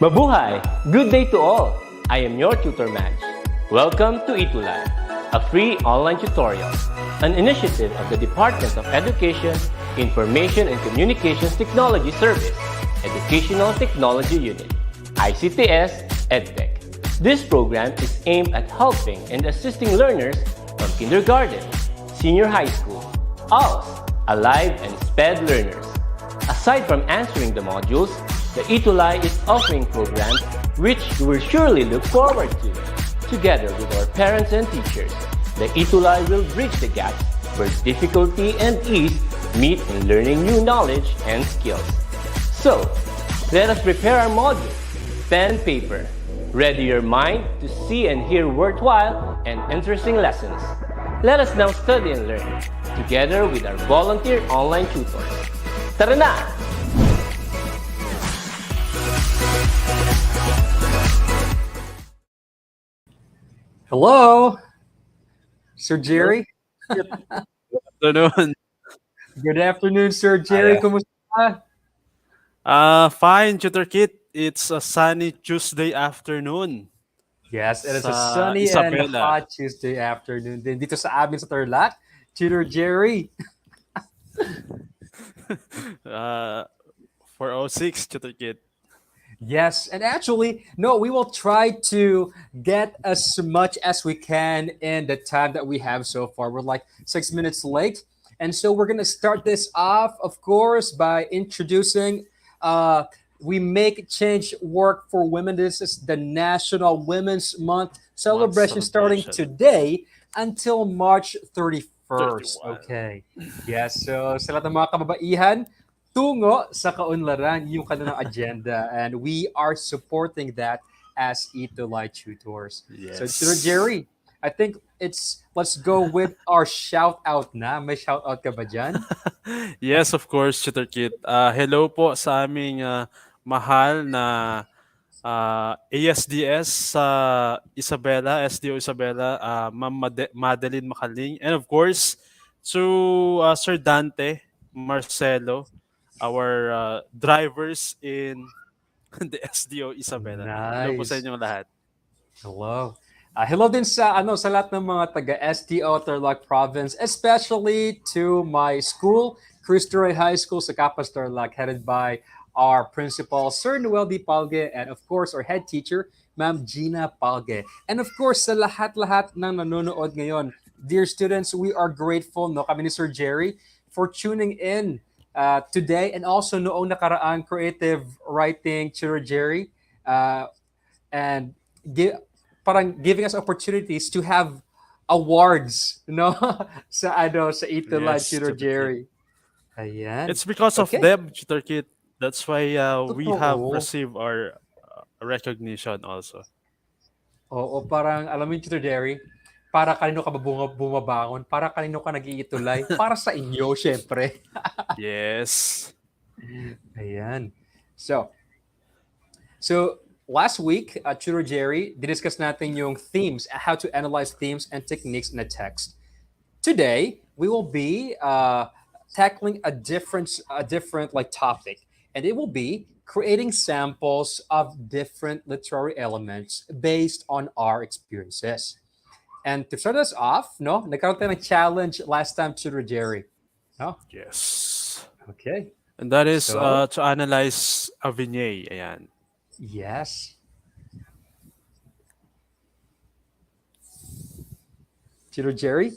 Mabuhay! Good day to all! I am your tutor Madge. Welcome to ETUlay, a free online tutorial, an initiative of the Department of Education, Information and Communications Technology Service, Educational Technology Unit, ICTS EdTech. This program is aimed at helping and assisting learners from kindergarten, senior high school, ALS, Alive and SPED learners. Aside from answering the modules, the ETUlay is offering programs which you will surely look forward to. Together with our parents and teachers, the ETUlay will bridge the gaps where difficulty and ease meet in learning new knowledge and skills. So, let us prepare our modules, pen and paper. Ready your mind to see and hear worthwhile and interesting lessons. Let us now study and learn, together with our volunteer online tutors. Tara na! Hello, Sir Jerry. Good afternoon. Good afternoon, Sir Jerry. Kumusta? Fine, Tutor Kit. It's a sunny Tuesday afternoon Yes, it is a sa sunny and Isabela. hot Tuesday afternoon din dito sa amin sa Tarlac. Tutor Jerry. 4:06, Tutor Kit. Yes, and actually, no, we will try to get as much as we can in the time that we have so far. We're like 6 minutes late. And so we're going to start this off, of course, by introducing We Make Change Work for Women. This is the National Women's Month celebration starting today until March 31st. 31. Okay. Yes, so sa lahat ng mga kababaihan, tungo sa kaunlaran yung kanilang agenda, and we are supporting that as ETUlay tutors. So, Yes. Sir Jerry, I think let's go with our shout out na. May shout out ka ba dyan? Yes, of course, Tutor Kit. Hello po sa aming mahal na ASDS sa Isabela, SDO Isabela, Ma'am Madeline Makaling. And of course, to Sir Dante Marcelo, our drivers in the SDO Isabela. Hello po sa Nice. inyong lahat. Hello. Hello din sa lahat ng mga taga SDO Tarlac Province, especially to my school, Cristo Rey High School sa Capas Tarlac, headed by our principal, Sir Noel D. Palge, and of course, our head teacher, Ma'am Gina Palge. And of course, sa lahat-lahat ng nanonood ngayon, dear students, we are grateful, no, kami ni Sir Jerry, for tuning in today, and also noong nakaraang creative writing, Sir Jerry, and parang giving us opportunities to have awards, no? sa ETUlay, Yes, Tutor Tutor Kit. Jerry. Ayan. It's because of Okay. them, Tutor Kit. That's why we have Totoo. received our recognition also. Oo, parang alam mo yung Tutor Jerry, para kanino ka ba bumabangon? Para kanino ka nag-iitulay? Para sa inyo, syempre. Yes. Ayan. So last week, Tutor Jerry, discuss natin yung themes, how to analyze themes and techniques in a text. Today, we will be tackling a different like topic, and it will be creating samples of different literary elements based on our experiences. And to start us off, no, nagkaroon tayo ng challenge last time, Tutor Jerry. No? Yes. Okay. And that is So- to analyze a vignette. Ayan. Yes. Tutor Jerry?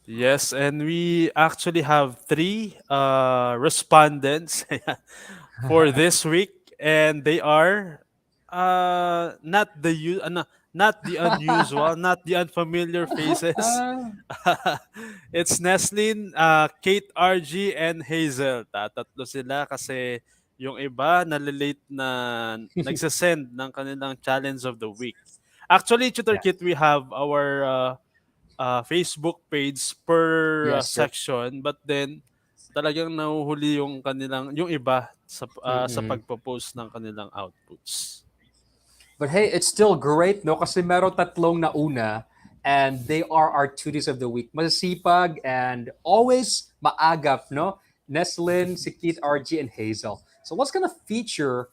Yes, and we actually have 3 respondents for this week, and they are not the unusual, not the unfamiliar faces. It's Neslin, Kate RG, and Hazel. Tatlo sila kasi yung iba nalilate na nagsasend ng kanilang challenge of the week. Actually, Tutor Yes. Kit, we have our Facebook page per Yes, sir. section, but then talagang nahuhuli yung iba sa pagpo-post ng kanilang outputs. But hey, it's still great, no? Kasi meron tatlong nauna, and they are our tuties of the week. Masasipag and always maagap, no? Neslin, si Keith, RG, and Hazel. So what's gonna feature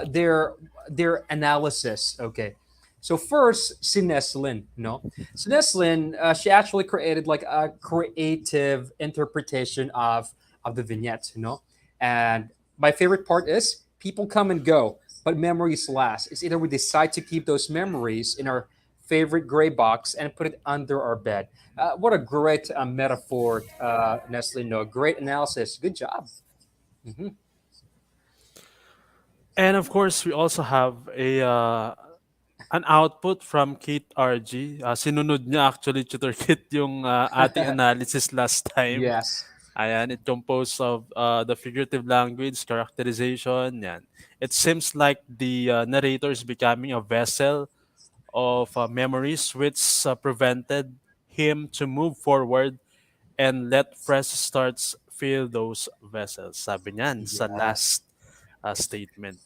their analysis. Okay, so first, si Neslin, no, so Neslin, she actually created like a creative interpretation of the vignette, you know, and my favorite part is people come and go, but memories last. It's either we decide to keep those memories in our favorite gray box and put it under our bed. What a great metaphor, Nestle. No, great analysis. Good job. Hmm. And of course, we also have a an output from Kate RG. Sinunod niya actually, Tutor Kit, yung ating analysis last time. Yes. Ayan, it composed of the figurative language, characterization, yan. It seems like the narrator is becoming a vessel of memories which prevented him to move forward and let fresh starts fill those vessels. Sabi niyan sa Yes. last statement.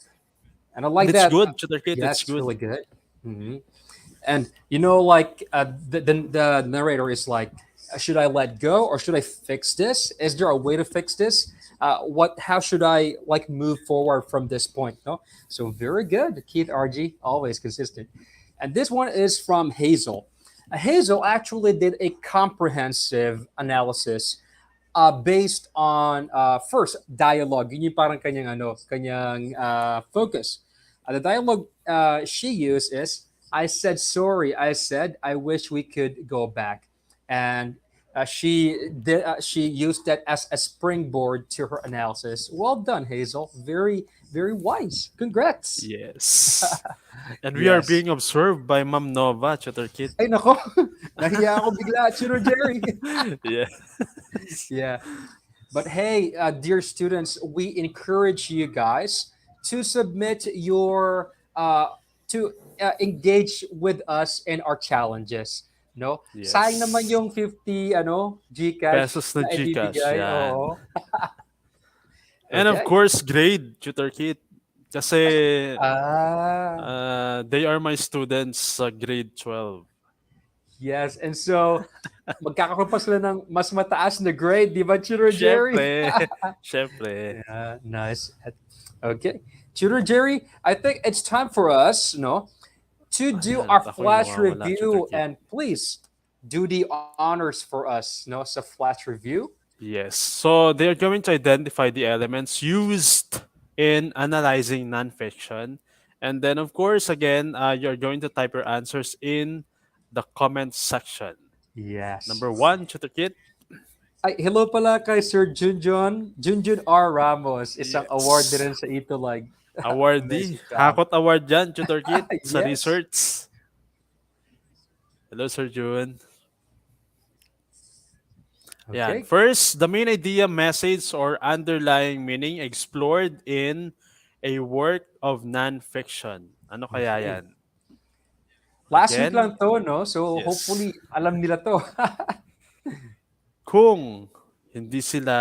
And I And like it's that. good, Tutor Kit, Yes, it's it's good. really good. Hmm. And you know, like the narrator is like, should I let go or should I fix this? Is there a way to fix this? What? How should I like move forward from this point? No, so very good, Keith RG, always consistent. And this one is from Hazel. Hazel actually did a comprehensive analysis based on first dialogue. Yun yung parang kanyang focus. The dialogue she used is, "I said sorry. I said I wish we could go back," and she used that as a springboard to her analysis. Well done, Hazel. Very very wise. Congrats. Yes. And we are Yes. being observed by Ma'am Nova, Tutor Kit. Ay nako, nahiya ako bigla, Chino Jerry. Yeah. Yeah. But hey, dear students, we encourage you guys to submit your to engage with us in our challenges. No, sayang naman Yes. yung 50 Gcash Pesos na na Gcash, ibibigay. yan. Oo. And of Okay. course, grade, Tutor Kit. Kasi Ah, they are my students sa grade 12. yes. And so magkakaroon pa sila ng mas mataas na grade, di ba, Tutor Jerry? Siyempre. Siyempre. Yeah, nice. Okay. Tutor Jerry, I think it's time for us, to do Ayan, our at ako'y flash nawawala, Tutor review, Kit. and please do the honors for us, sa flash review. Yes. So they're going to identify the elements used in analyzing nonfiction. And then, of course, again, you're going to type your answers in the comment section. Yes. Number one, Tutor Kit. Ay, hello pala kay Sir Junjun R. Ramos. Isang award Yes. din rin sa ETUlay. Awardee. Amazing job. Hakot Award yan, Tutor Kit, sa Yes. research. Hello, Sir June. Yan. Okay. First, the main idea, message, or underlying meaning explored in a work of nonfiction. Ano kaya Okay. yan? Last week Again, lang to, no? So yes. hopefully alam nila to. Kung hindi sila,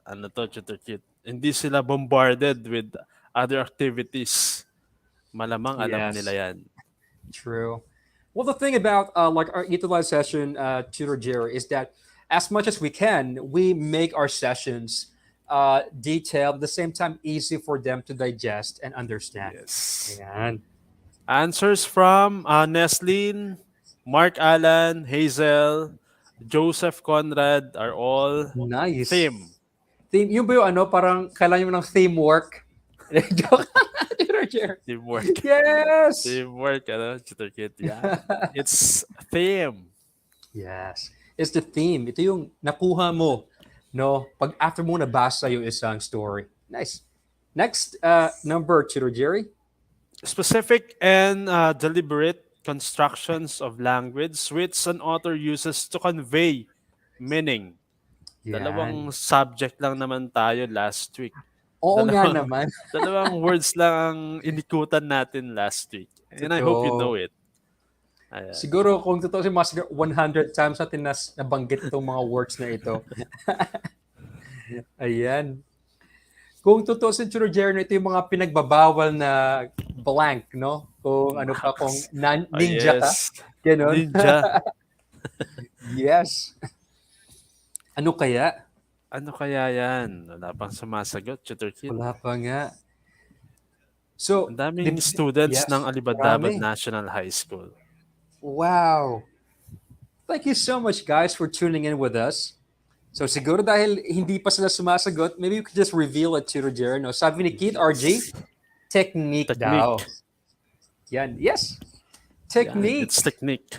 ano to, Tutor Kit, hindi sila bombarded with other activities, malamang alam nila Yes. yan. True. Well, the thing about like our utilize session, Tutor Jerry, is that as much as we can, we make our sessions detailed, at the same time easy for them to digest and understand. Yes. Ayan. Answers from Nestlin, Mark Allen, Hazel, Joseph Conrad are all Nice. theme. Theme, yung ba yung parang kailangan mo ng theme work? Joke. Tutor Jerry. Teamwork. Yes. Teamwork, ano, Tutor Kit. Yeah. It's theme. Yes. It's the theme. Ito yung nakuha mo, no? Pag after mo nabasa yung isang story. Nice. Next number, Tutor Jerry. Specific and deliberate constructions of language which an author uses to convey meaning. Yan. Dalawang subject lang naman tayo last week. Oo nga Dalawang, naman. dalawang words lang ang inikutan natin last week. And I hope you know Totoo. it. Ayan. Siguro kung totoo si Master 100 times natin nabanggit itong mga words na ito. Ayan. Kung totoo si Tutor Jerry, ito yung mga pinagbabawal na blank, no? Kung ano pa, kung Oh, ninja ka. yes. Ganon. Ninja. Yes. Ano kaya? Ano kaya yan? Wala pang sumasagot, Tutor Kit. Wala pa nga. So, Ang daming students ng yes, Alibadabad marami. National High School. Wow. Thank you so much, guys, for tuning in with us. So, siguro dahil hindi pa sila sumasagot, maybe you could just reveal it, Tutor Jerry. No? Sabi ni Keith RG, Yes. technique daw. Technique. Yan. Yes. Yeah, it's Technique. technique.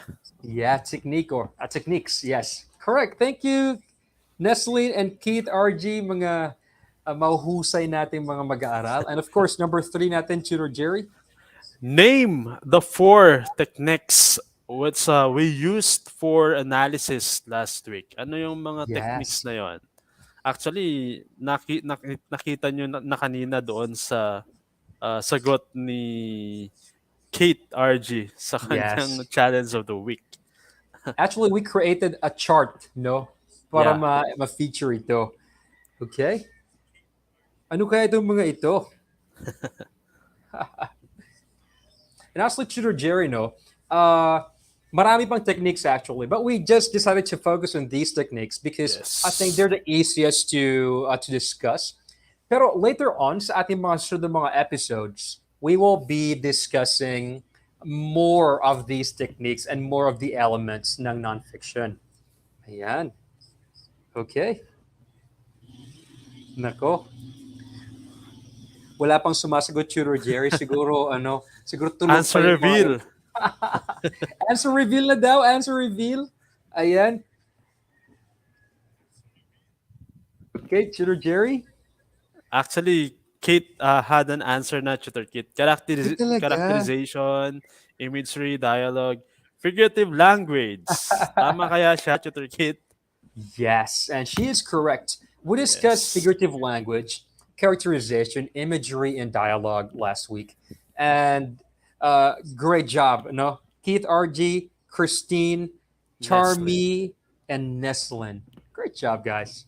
Yeah, technique or techniques. Yes. Correct. Thank you, Nestle and Keith RG, mga mahuhusay nating mga mag-aaral. And of course, number 3 natin, Tutor Jerry. Name the four techniques which we used for analysis last week. Ano yung mga techniques Yes. na yon? Actually, nakita nyo na kanina doon sa sagot ni Kate RG sa kanyang Yes. challenge of the week. Actually, we created a chart, no? Para Yeah. ma-feature ito. Okay? Ano kaya itong mga ito? And actually, Tutor Jerry, no? Marami pang techniques actually, but we just decided to focus on these techniques because I think Yes. they're the easiest to discuss. Pero later on sa ating mga susunod na mga episodes, we will be discussing more of these techniques and more of the elements ng nonfiction. Ayan. Okay. Nako. Wala pang sumasagot, Tutor Jerry. Siguro, siguro tulog pa Answer yung mga... reveal. Answer reveal na daw. Answer reveal. Ayan. Okay, Tutor Jerry. Actually, Kate had an answer na, Tutor Kate. Ay, talaga. Characterization, imagery, dialogue, figurative language. Tama kaya siya, Tutor Kate? Yes, and she is correct. We discussed Yes. figurative language, characterization, imagery, and dialogue last week. And great job, no? Keith RG, Christine, Nestle. Charmy, and Neslin. Great job, guys.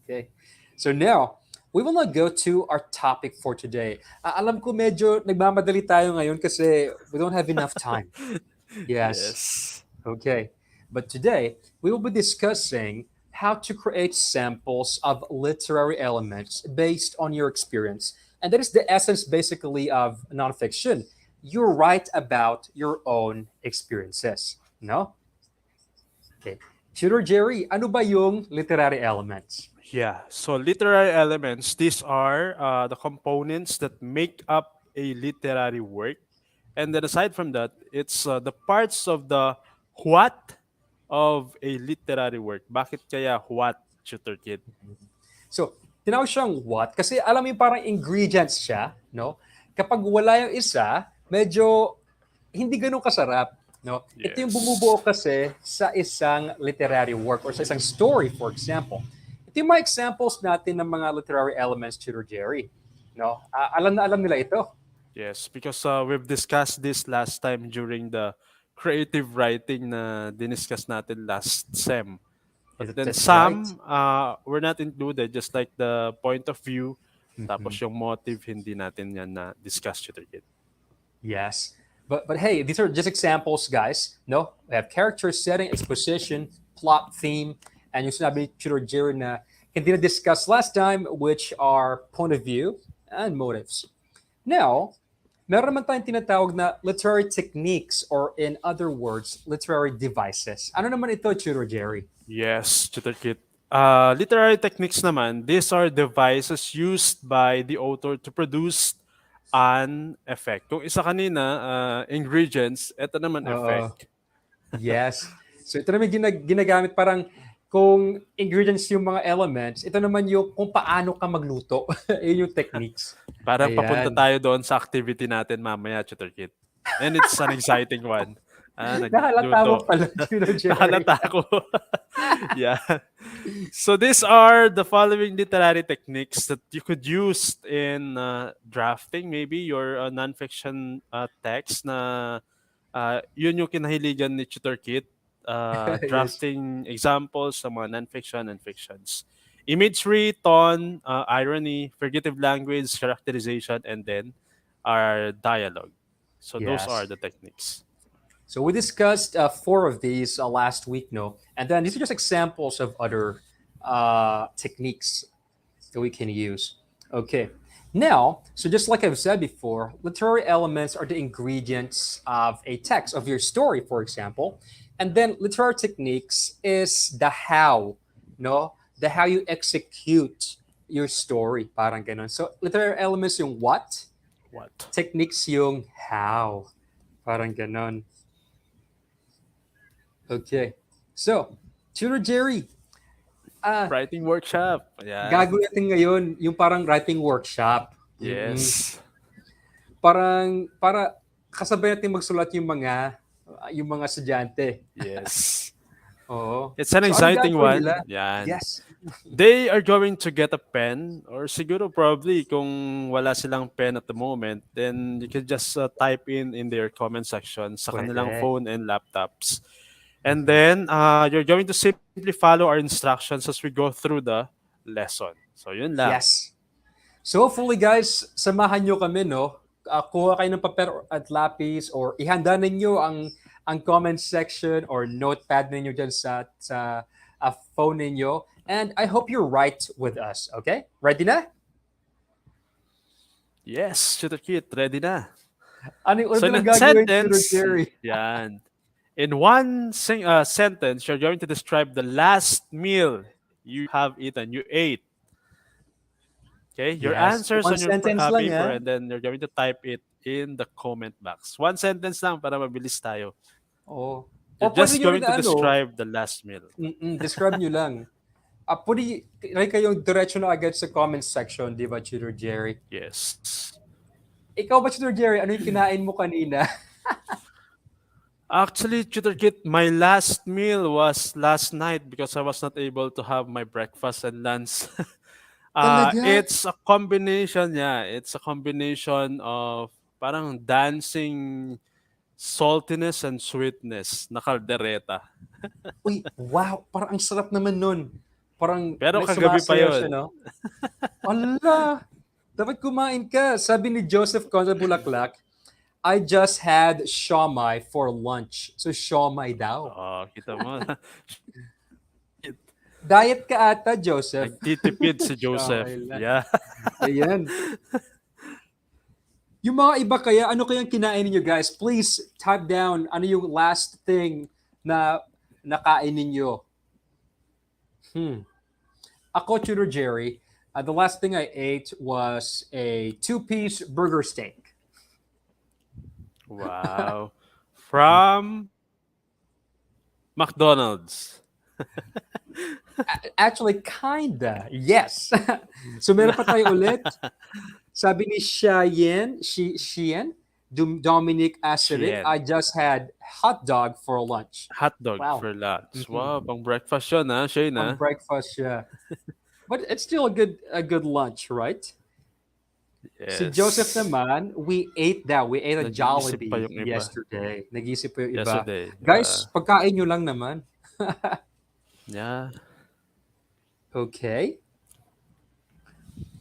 Okay. So now, we will now go to our topic for today. Alam ko medyo nagmamadali tayo ngayon kasi we don't have enough time. Yes. Yes. Okay. But today, we will be discussing how to create samples of literary elements based on your experience. And that is the essence, basically, of nonfiction. You write about your own experiences. No? Okay. Tutor Jerry, ano ba yung literary elements? Yeah. So literary elements, these are the components that make up a literary work. And then aside from that, it's the parts of the what of a literary work. Bakit kaya what, Tutor Kid? So, tinawag siyang what? Kasi alam mo yung parang ingredients siya, no? Kapag wala yung isa, medyo hindi ganun kasarap, no? Ito yung Yes. bumubuo kasi sa isang literary work or sa isang story, for example. Ito yung mga examples natin ng mga literary elements, Tutor Jerry. No? Alam na alam nila ito. Yes, because we've discussed this last time during the creative writing na diniscuss natin last sem. But then That's right. some were not included, just like the point of view, tapos yung motive, hindi natin yan na discuss, Tutor Kid. Yes. But hey, these are just examples, guys. No? We have character setting, exposition, plot theme, and yung sinabi ni Tutor Jerry na hindi na-discuss last time, which are point of view and motives. Now, meron naman tayong tinatawag na literary techniques or in other words, literary devices. Ano naman ito, Tutor Jerry? Yes, Tutor Kid. Literary techniques naman, these are devices used by the author to produce an effect. Kung isa kanina, ingredients, ito naman effect. Yes. So ito naman ginagamit parang kung ingredients yung mga elements, ito naman yung kung paano ka magluto. Yun yung techniques. Parang Ayan. papunta tayo doon sa activity natin mamaya, Tutor Kid. And it's an exciting one. Nahalata mo pala, Tutor Jerry. Nahalata ko. Yeah. So these are the following literary techniques that you could use in drafting maybe your nonfiction text na yun yung kinahiligan ni Tutor Kit. Yes. Drafting examples sa mga nonfiction and fictions. Imagery, tone, irony, figurative language, characterization, and then our dialogue. So those Yes. are the techniques. So we discussed 4 of these last week, no? And then these are just examples of other techniques that we can use. Okay. Now, so just like I've said before, literary elements are the ingredients of a text, of your story, for example. And then literary techniques is the how, no? The how you execute your story, parang ganon. So literary elements yung what, What? techniques yung how, parang ganon. Okay. So, Tutor Jerry, ah, Writing workshop. Yan. gagawin natin ngayon yung parang writing workshop. Mm-mm. Yes. Para kasabay natin magsulat yung mga estudyante. Yes. Oo. It's an So ano exciting gagawin nila? one. Yan. Yes. They are going to get a pen or siguro probably kung wala silang pen at the moment, then you can just type in their comment section sa kanilang Pwede. phone and laptops. And then you're going to simply follow our instructions as we go through the lesson. So yun lang. Yes. So hopefully guys, samahan nyo kami, no? Kuha kayo ng papel at lapis or ihanda ninyo ang comment section or notepad ninyo dyan sa phone ninyo. And I hope you're right with us, okay? Ready na? Yes, Tutor Kit, ready na. Ano yung So una in na a gagawin, Tutor sentence, Jerry? yan. In one sentence, you're going to describe the last meal you have eaten, you ate. Okay, your Yes. answers One on your sentence lang, paper, ha? and then you're going to type it in the comment box. One sentence lang para mabilis tayo. Oo. Or You're pwede just nyo rin going to ano, describe the last meal. describe nyo lang. Pwede kayong diretso na agad sa comment section, di ba, Tutor Jerry? Yes. Ikaw ba, Tutor Jerry, ano yung kinain mo kanina? Actually, Tutor Kit, my last meal was last night because I was not able to have my breakfast and lunch. Talaga? It's a combination, yeah. It's a combination of parang dancing saltiness and sweetness na kaldereta. Uy, wow, parang ang sarap naman nun. Parang Pero may kagabi pa sumasayaw siya, yon. no? Ala, dapat kumain ka. Sabi ni Joseph Conza Bulaklak, I just had siomai for lunch. So, siomai daw. Oh, kita mo. Diet ka ata, Joseph. Nagtitipid si Joseph. Siomai lang. Yeah. Ayan. Yung mga iba kaya, ano kayang kinain ninyo, guys? Please type down ano yung last thing na nakain ninyo. Ako, Tutor Jerry, the last thing I ate was a 2-piece burger steak. Wow. From McDonald's. Actually, kinda. Yes. So meron pa tayo ulit. Sabi ni Shien, Dominic Aseric, Shien. I just had hot dog for lunch. Hot dog Wow. for lunch. Wow, pang breakfast yun ha, Shane On ha? breakfast, yeah. But it's still a good lunch, right? Yes. Si Joseph naman, we ate that. We ate a Nag-iisip Jollibee pa yung iba. yesterday. Nag-isip pa yung iba. Yesterday. Guys, pagkain nyo lang naman. Yeah. Okay.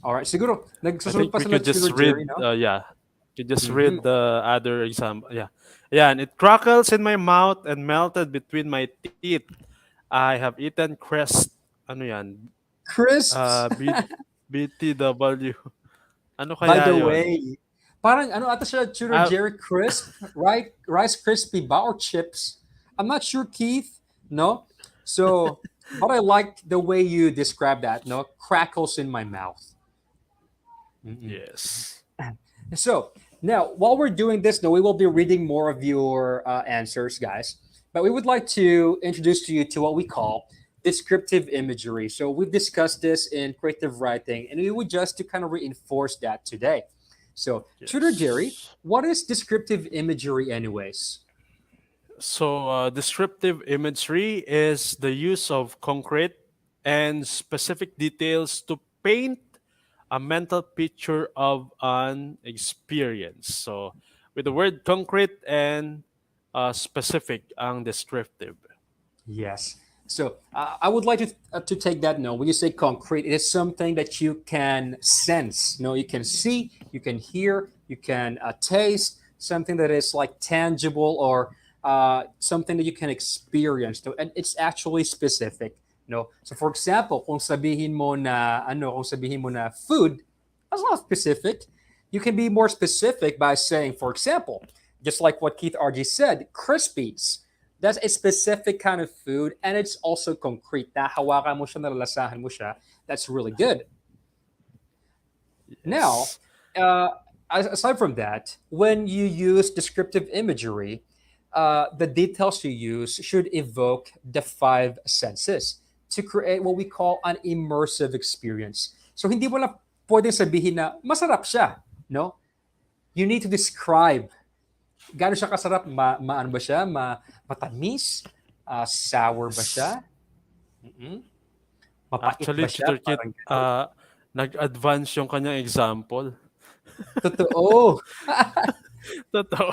Alright, siguro, I nagsusunod think pa we sa could just Tutor read, Jerry, no? could just read the other example. Yeah. Yeah, and it crackles in my mouth and melted between my teeth. I have eaten crest. Ano yan? Crisps. BTW. Ano By kaya the yun? way, parang ano ata siya, Tutor Ah. Jerry, crisp, right? Rice Krispie ba or chips? I'm not sure, Keith. No? So, but I liked the way you described that, no? Crackles in my mouth. Yes. So, now, while we're doing this, now we will be reading more of your answers, guys. But we would like to introduce to you to what we call descriptive imagery. So we've discussed this in creative writing, and we would just to kind of reinforce that today. So, Tutor Jerry, Yes. what is descriptive imagery, anyways? So, descriptive imagery is the use of concrete and specific details to paint a mental picture of an experience. So, with the word concrete and specific ang descriptive. Yes. So I would like to take that note. When you say concrete, it is something that you can sense. No, you can see, you can hear, you can taste. Something that is like tangible or something that you can experience. No, and it's actually specific. No. So for example, kung sabihin mo na food, That's not specific. You can be more specific by saying, for example, just like what Keith RG said, Crispies. That's a specific kind of food, and it's also concrete. Nahawakan mo siya, nalalasahan mo siya. That's really good. Now, Yes. uh, aside from that, when you use descriptive imagery, the details you use should evoke the five senses to create what we call an immersive experience. So hindi mo lang pwedeng sabihin na masarap siya, no? You need to describe gaano siya kasarap, maano ba siya, matamis, sour ba Yes. siya, mm mapait ba Actually, siya, Tutor Kit, parang gano'n. nag-advance yung kanyang example. Totoo. Totoo.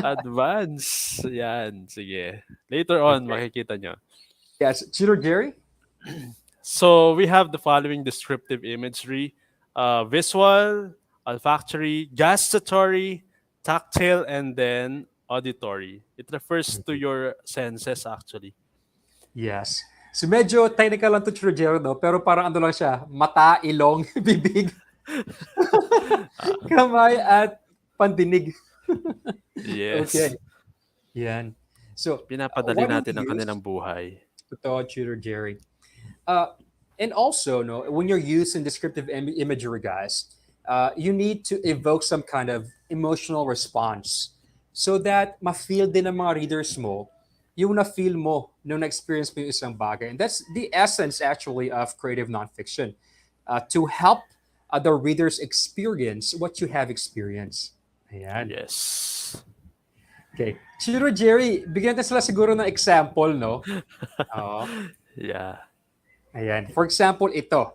Advance. Yan, sige. Later on, Okay. makikita nyo. Yes, Tutor Jerry? So we have the following descriptive imagery: visual, olfactory, gustatory, tactile, and then auditory. It refers to your senses actually. Yes. So medyo technical lang to, Trujero, no? Pero parang ano lang siya, mata, ilong, bibig, Ah, kamay, at pandinig. yes. Okay. Yan. So, Pinapadali what we natin ang kanilang use, buhay. totoo, Tutor Jerry. Uh, and also, no, when you're using descriptive imagery, guys, you need to evoke some kind of emotional response so that ma-feel din ng mga readers mo yung na-feel mo nung na-experience mo yung isang bagay. And that's the essence, actually, of creative nonfiction, to help the readers experience what you have experienced. Ayan. Yes. Okay. Chiro, Jerry, bigyan natin sila siguro ng example, no? Oo. Yeah. Ayan. For example, ito.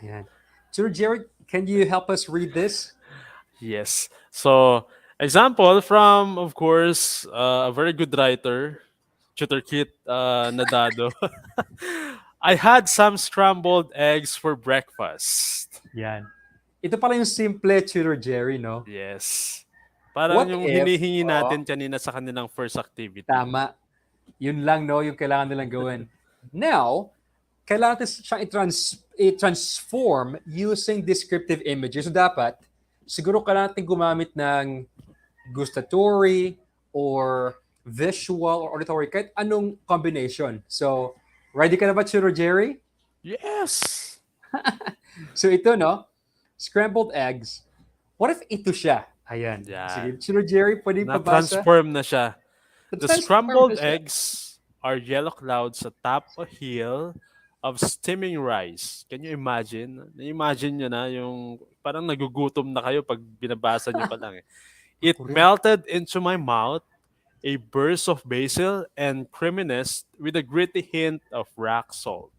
Ayan. Chiro, Jerry, can you help us read this? Yes. So, example from, of course, a very good writer, Tutor Kit Nadado. I had some scrambled eggs for breakfast. Yan. Ito pala yung simple, Chiro, Jerry, no? Yes. Parang What yung if, hinihingi natin kanina sa kanilang first activity. tama, yun lang, no, yung kailangan nilang gawin. Now, kailangan natin siyang i-transform using descriptive images. So dapat, siguro kailangan natin gumamit ng gustatory or visual or auditory, kahit anong combination. So, ready ka na ba, Chiro, Jerry? Yes. So ito, no? Scrambled eggs. What if ito siya? Ayan. Yan. Sige, Chiro, Jerry, pwede pabasa? Na-transform na siya. The Transform na scrambled siya. eggs are yellow clouds atop a hill of steaming rice. Can you imagine? Na-imagine nyo na yung parang nagugutom na kayo pag binabasa nyo pa lang eh. It Correct. melted into my mouth, a burst of basil and creaminess with a gritty hint of rock salt.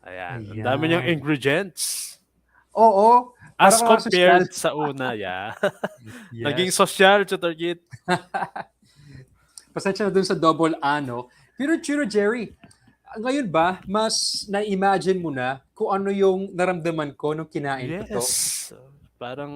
Ayan. Ang dami niyang Ayan. ingredients. Oo. As Parang mga sosyal. compared sa una, yeah. Naging Yes. social, Tutor Kit. Pasensya na dun sa double ano. Pero Chiro, Jerry, ngayon ba, mas na-imagine mo na kung ano yung naramdaman ko nung kinain ko to? Yes. Parang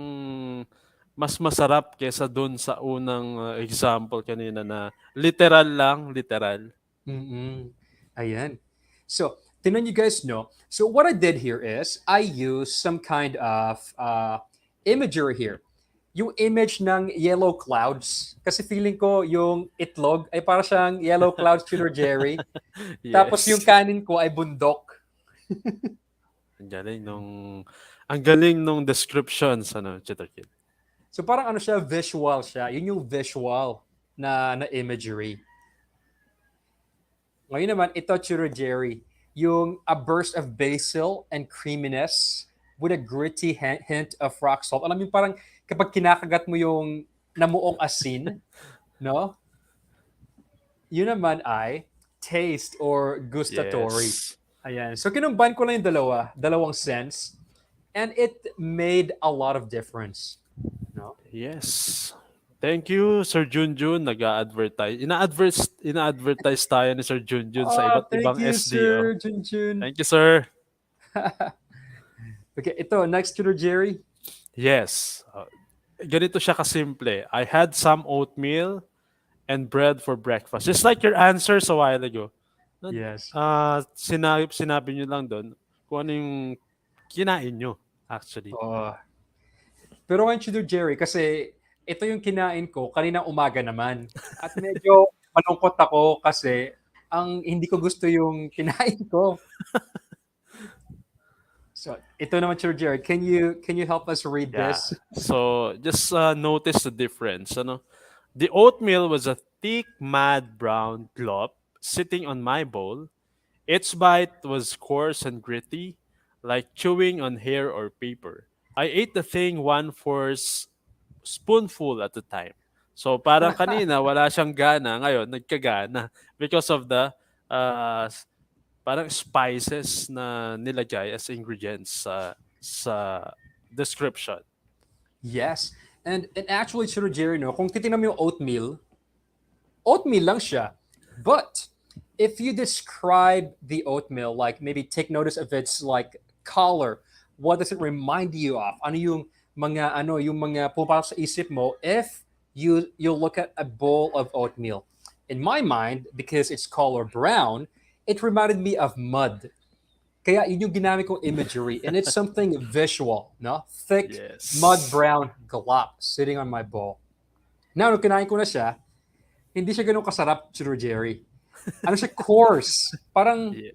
mas masarap kesa dun sa unang example kanina na literal lang, literal. Mm-mm. Ayan. So, tingnan you guys know. So, what I did here is I used some kind of imagery here. Yung image ng yellow clouds. Kasi feeling ko yung itlog ay para siyang yellow clouds, Chiro, Jerry. Tapos yung Yes. kanin ko ay bundok. Ang galing nung descriptions, ano, Tutor Kit. So parang ano siya, visual siya. Yun yung visual na imagery. Ngayon naman, ito, Chiro, Jerry, yung a burst of basil and creaminess with a gritty hint of rock salt. Alam mo yung parang kapag kinakagat mo yung namuong asin, no? Yun naman ay taste or gustatory. Yes. Ayan. So kinumban ko lang yung dalawang sense, and it made a lot of difference. No? Yes. Thank you, Sir Junjun. Nag-a-advertise. Ina-advertise tayo ni Sir Junjun sa Oh, iba't thank ibang you, SDO. Sir Junjun. Thank you, sir. Okay, ito, next to Jerry. Yes. Ganito siya kasimple. I had some oatmeal and bread for breakfast. Just like your answers a while ago. Yes. Sinabi nyo lang doon, kung ano yung kinain nyo, actually. Oh. Pero ngayon, Tudor Jerry, kasi ito yung kinain ko kanina umaga naman. At medyo malungkot ako kasi ang hindi ko gusto yung kinain ko. So, ito naman, Tudor Jerry, can you help us read Yeah. this? So, just notice the difference. Ano? The oatmeal was a thick, mad brown glob sitting on my bowl. Its bite was coarse and gritty, like chewing on hair or paper. I ate the thing one-fourth spoonful at a time. So parang kanina wala siyang gana, ngayon nagkagana because of the parang spices na nilagay as ingredients sa description. Yes. And actually, Tudor Jerry, no, kung titingnan mo yung oatmeal lang siya. But if you describe the oatmeal, like maybe take notice of its like color, what does it remind you of? Yung mga pumapasok sa isip mo if you look at a bowl of oatmeal. In my mind, because it's color brown, it reminded me of mud. Kaya yun yung ginamit kong imagery, and it's something visual, no? Thick mud Yes. brown glop sitting on my bowl. Now, nung kinain ko na siya, hindi siya ganun kasarap, Sir Jerry. Ano siya, coarse. Parang, Yeah.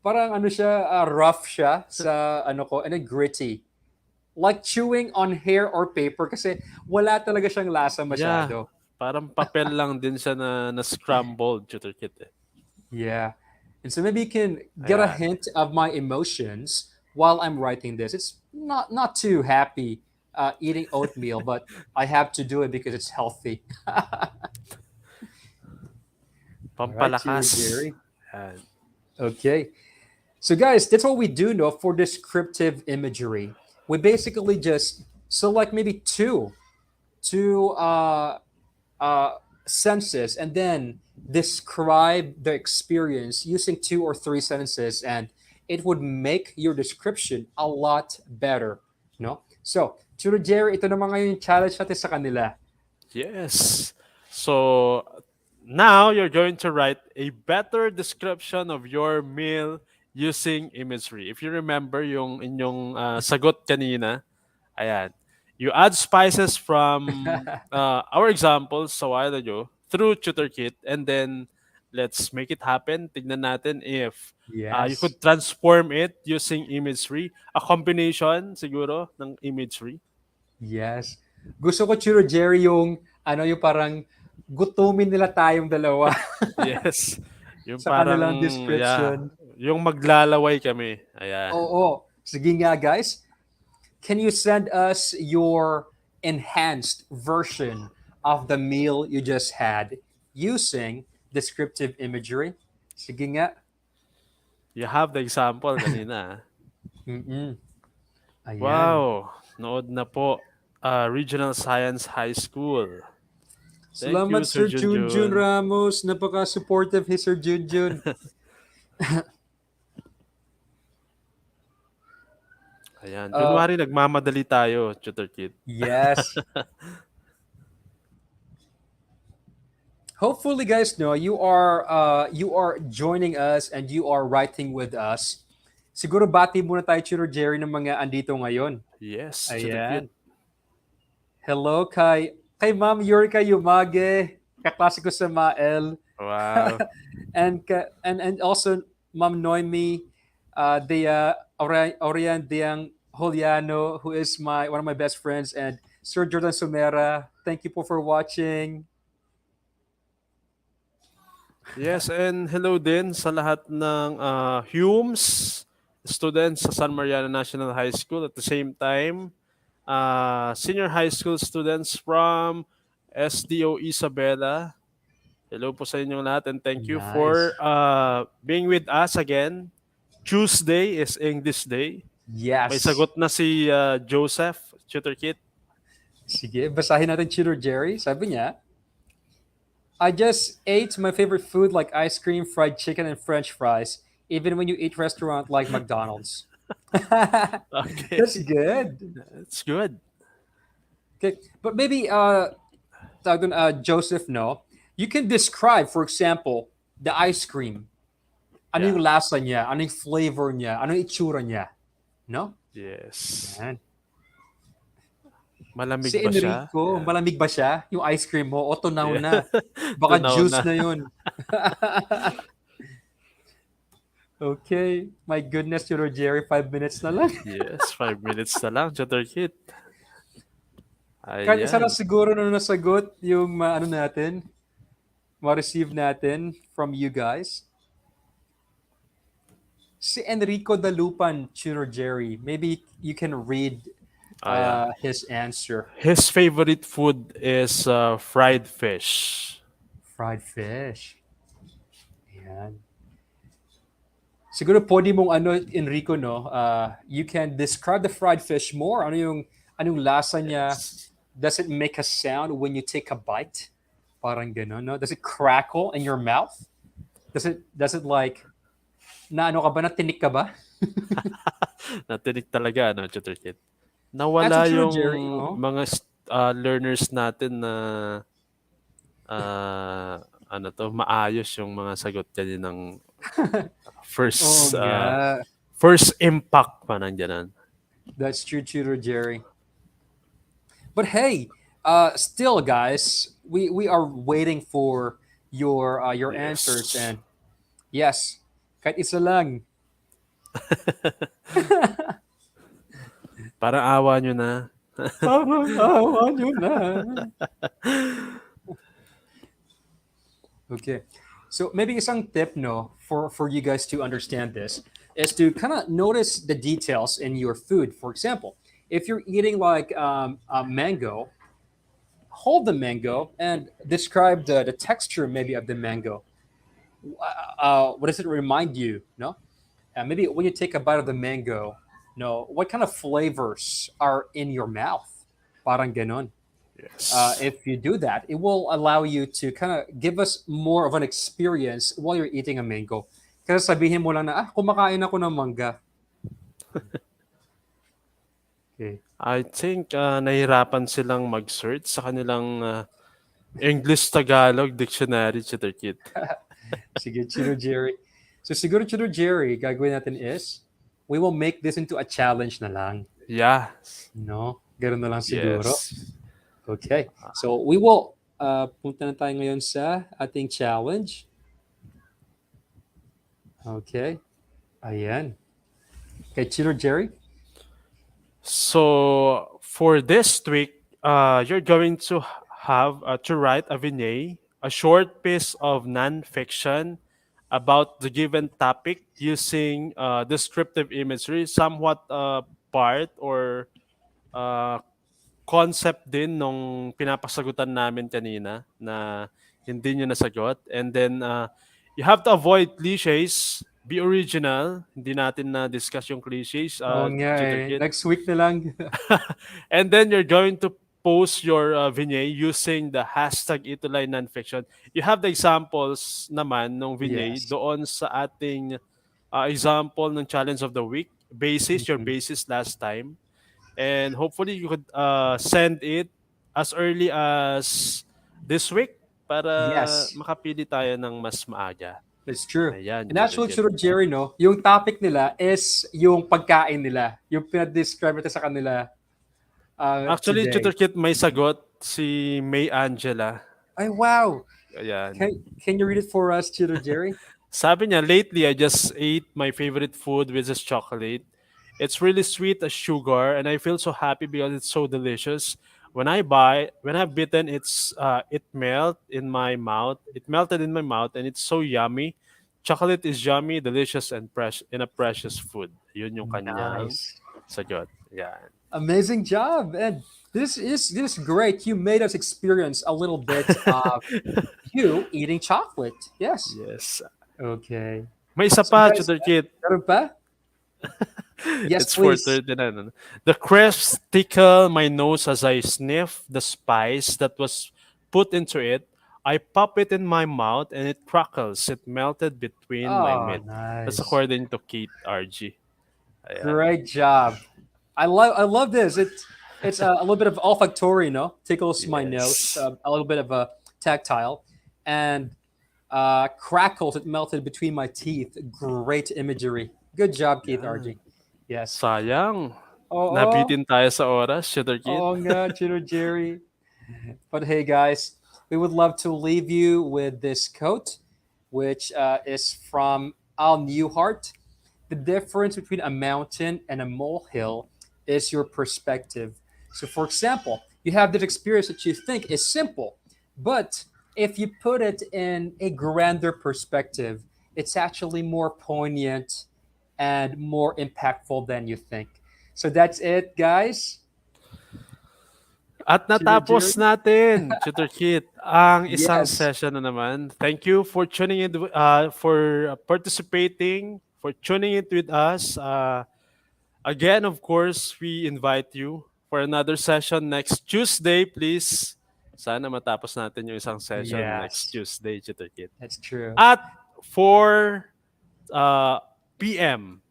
parang ano siya, rough siya sa ano ko, and then gritty. Like chewing on hair or paper kasi wala talaga siyang lasa Yeah. masyado. Parang papel lang din siya na scrambled, Tutor Kit. Eh. Yeah. And so maybe you can get a Ayan. hint of my emotions while I'm writing this. It's not too happy eating oatmeal, but I have to do it because it's healthy. All right, Cheer Pampalakas. Jerry. Ayan. Okay. So, guys, that's what we do know for descriptive imagery. We basically just select maybe two sentences and then describe the experience using two or three sentences, and it would make your description a lot better. No? So, Churo Jerry, ito naman ngayon yung challenge natin sa kanila. Yes. So now you're going to write a better description of your meal using imagery. If you remember yung inyong sagot kanina, ayan. You add spices from our examples sa while ago through TutorKit, and then let's make it happen. Tignan natin if you Yes. could transform it using imagery. A combination siguro ng imagery. Yes. Gusto ko, Churo Jerry, yung parang gutumin nila tayong dalawa Yes. Yung sa parang, kanilang yeah, description. yung maglalaway kami. Ayan. Oo. Sige nga, guys. Can you send us your enhanced version of the meal you just had using descriptive imagery? Sige nga. You have the example kanina. Mm-mm. Ayan. Wow. Nood na po. Regional Science High School. Thank you, Salamat, Sir Sir Junjun Junjun. Ramos. Napaka-supportive ni Sir Junjun. Ayan. Uh, Kunwari, nagmamadali tayo, Tutor Kid. yes. Hopefully, guys, no, you are joining us and you are writing with us. Siguro bati muna tayo, Chiro Jerry, ng mga andito ngayon. Yes, Tutor Kid. Ayan. Hello kay Ma'am Yurika Yumage, kaklase ko sa Mael. Wow. And also Ma'am Noemi Orian Diang Juliano, who is one of my best friends, and Sir Jordan Sumera. Thank you po for watching. Yes, and hello din sa lahat ng Humes students sa San Mariano National High School. At the same time, senior high school students from SDO Isabela. Hello po sa inyong lahat, and thank you for Nice. being with us again. Tuesday is English Day. May Yes. sagot na si Joseph, Tutor Kit. Sige, basahin natin Cheater Jerry. Sabi niya, I just ate my favorite food like ice cream, fried chicken, and French fries, even when you eat restaurant like McDonald's. Okay. That's good. That's good. Okay, but maybe Joseph, no, you can describe, for example, the ice cream. Ano Yeah. yung lasa niya? Ano yung flavor niya? Ano yung itsura niya? No? Yes. Yan. Si Malamig ba siya? Enrico, Yeah. malamig ba siya? Yung ice cream mo, o tunaw Yeah. na. Baka Tunaw juice na. na yun. Okay. My goodness, Tutor Jerry, 5 minutes na lang. Yes, 5 minutes na lang, Tutor Kit. Kahit isa lang Ayan. siguro na nasagot yung ano natin, ma-receive natin from you guys. Si Enrico Dalupan, Tutor Jerry. Maybe you can read Yeah. his answer. His favorite food is fried fish. Fried fish. Yan. Siguro pwede mong ano, Enrico, no? You can describe the fried fish more. Anong lasa niya? Yes. Does it make a sound when you take a bite? Parang gano'n, no? Does it crackle in your mouth? Does it like, na ano ka ba? Natinik ka ba? Natinig talaga, no, Tutor Kit? Answer Nawala Tutor yung Jerry. Oh. mga learners natin na ano to, maayos yung mga sagot kaninang Oo first nga. first impact pa ng ganan. That's true, Tutor Jerry. But hey, still, guys, we are waiting for your answers, Yes. and yes, kahit isa lang. Parang awa nyo na. Parang awa nyo na. Okay. So maybe isang tip, no, for you guys to understand this is to kind of notice the details in your food. For example, if you're eating like a mango, hold the mango and describe the texture maybe of the mango. What does it remind you? No, maybe when you take a bite of the mango, no, what kind of flavors are in your mouth? Parang ganon. Yes. If you do that, it will allow you to kind of give us more of an experience while you're eating a mango. Kasi sabihin mo lang na, kumakain ako ng mangga. Okay. I think nahirapan silang mag-search sa kanilang English-Tagalog dictionary, Tutor Kit. Sige, Chino Jerry. So siguro, Chino Jerry, gagawin natin is, we will make this into a challenge na lang. Yeah. No? Ganun na lang siguro. Yes. Okay. So we will, punta na tayo ngayon sa ating challenge. Okay. Ayan. Okay, Chino Jerry. So for this week, you're going to have to write a vignette, a short piece of nonfiction about the given topic using descriptive imagery, somewhat part or uh, concept din nung pinapasagutan namin kanina na hindi nyo nasagot. And then you have to avoid cliches, be original. Hindi natin na-discuss yung cliches, Oo nga Tutor eh. Kit. Next week na lang. And then you're going to post your vignette using the hashtag ETUlay Nonfiction. You have the examples naman ng vignette Yes. doon sa ating example ng challenge of the week. Your Mhm. basis last time. And hopefully you could send it as early as this week para Yes. makapili tayo ng mas maaga. That's true. Ayan, And actually, Judith. Sir Jerry, no, yung topic nila is yung pagkain nila. Yung pinadescribe ito sa kanila Actually, today. Tutor Kit, may sagot si May Angela. Ay, wow. Ayan. Can you read it for us, Sir Jerry? Sabi niya, lately I just ate my favorite food, which is chocolate. It's really sweet as sugar, and I feel so happy because it's so delicious. When I've bitten, it melted in my mouth, and it's so yummy. Chocolate is yummy, delicious, and a precious food. Yun yung kanyang Nice. sagot. Yan. Amazing job. And this is great. You made us experience a little bit of you eating chocolate. Yes. Yes. Okay. May isa So, pa, guys, Tutor Kit. meron pa? Yes, It's please. 4:39. The crisps tickle my nose as I sniff the spice that was put into it. I pop it in my mouth and it crackles. It melted between my Oh, mid. That's nice. according to Kate RG. Ayan. Great job. I love this. It's a little bit of olfactory, no? Tickles my nose. Yes. A little bit of a tactile, and crackles that melted between my teeth. Great imagery. Good job, Keith RG. Yes. Sayang. Oo. Nabitin tayo sa oras, Shooter Kid. Oo nga, Chino Jerry. But hey, guys, we would love to leave you with this quote, which is from Al Newhart. The difference between a mountain and a molehill is your perspective. So, for example, you have this experience that you think is simple, but if you put it in a grander perspective, it's actually more poignant and more impactful than you think. So that's it, guys. At natapos Jerry? natin, Tutor Kit, ang isang Yes. session na naman. Thank you for tuning in, for participating, for tuning in with us. Again, of course, we invite you for another session next Tuesday, please. Sana matapos natin yung isang session next Yes, Tuesday, Tutor Kit. that's true. At 4 p.m.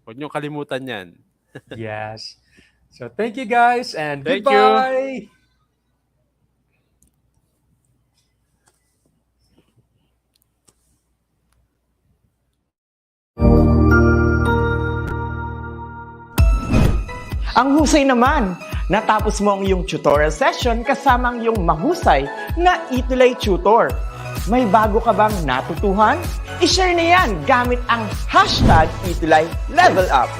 Huwag niyong kalimutan yan. Yes. So thank you, guys, and Thank you. goodbye. Ang husay naman! Natapos mo ang iyong tutorial session kasama ang iyong mahusay na ETUlay tutor. May bago ka bang natutuhan? I-share na yan gamit ang hashtag #ETUlayLevelUp.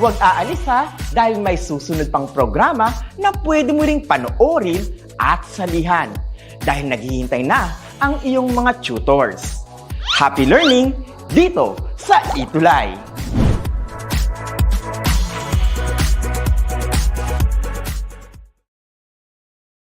Huwag aalis ha dahil may susunod pang programa na pwede mo ring panoorin at salihan dahil naghihintay na ang iyong mga tutors. Happy learning dito sa ETUlay!